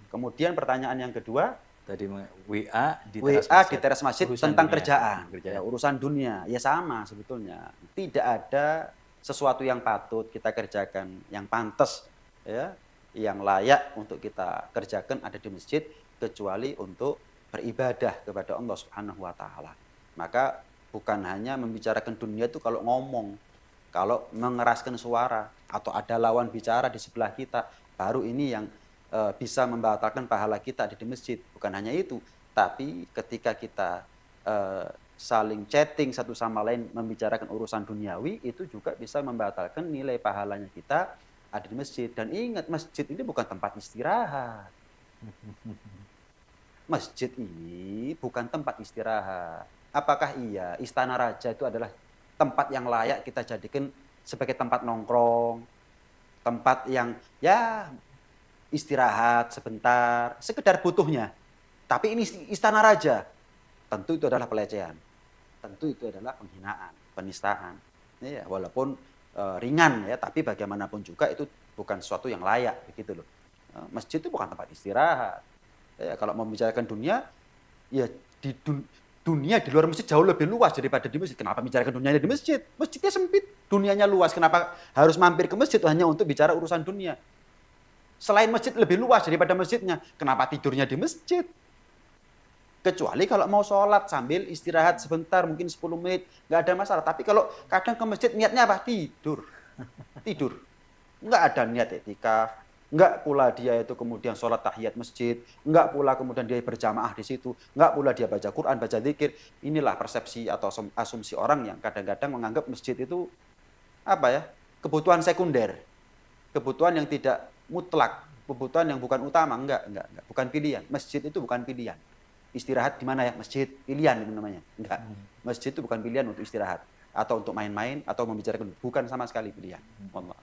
Kemudian pertanyaan yang kedua, tadi WA di teras masjid tentang kerjaan, ya, urusan dunia. Ya sama sebetulnya. Tidak ada sesuatu yang patut kita kerjakan, yang pantas, ya, yang layak untuk kita kerjakan ada di masjid kecuali untuk beribadah kepada Allah Subhanahu wa taala. Maka bukan hanya membicarakan dunia itu kalau ngomong, kalau mengeraskan suara atau ada lawan bicara di sebelah kita, baru ini yang bisa membatalkan pahala kita di masjid. Bukan hanya itu, tapi ketika kita saling chatting satu sama lain membicarakan urusan duniawi, itu juga bisa membatalkan nilai pahalanya kita ada di masjid. Dan ingat, masjid ini bukan tempat istirahat. Masjid ini bukan tempat istirahat. Apakah iya Istana Raja itu adalah tempat yang layak kita jadikan sebagai tempat nongkrong, tempat yang ya istirahat sebentar, sekedar butuhnya. Tapi ini Istana Raja. Tentu itu adalah pelecehan. Tentu itu adalah penghinaan, penistaan. Ya, walaupun ringan ya, tapi bagaimanapun juga itu bukan sesuatu yang layak begitu loh. Masjid itu bukan tempat istirahat. Ya, kalau membicarakan dunia, ya di dunia di luar masjid jauh lebih luas daripada di masjid. Kenapa bicarakan dunianya di masjid? Masjidnya sempit, dunianya luas. Kenapa harus mampir ke masjid hanya untuk bicara urusan dunia? Selain masjid lebih luas daripada masjidnya, kenapa tidurnya di masjid? Kecuali kalau mau sholat sambil istirahat sebentar, mungkin 10 menit, nggak ada masalah. Tapi kalau kadang ke masjid niatnya apa? Tidur. Tidur. Nggak ada niat etika, nggak pula dia itu kemudian sholat tahiyat masjid, nggak pula kemudian dia berjamaah di situ, nggak pula dia baca Quran, baca zikir. Inilah persepsi atau asumsi orang yang kadang-kadang menganggap masjid itu apa ya, kebutuhan sekunder, kebutuhan yang tidak mutlak, kebutuhan yang bukan utama. Enggak, bukan pilihan. Masjid itu bukan pilihan. Istirahat di mana ya? Masjid, pilihan itu namanya. Enggak. Masjid itu bukan pilihan untuk istirahat atau untuk main-main atau membicarakan, bukan sama sekali pilihan. Allah.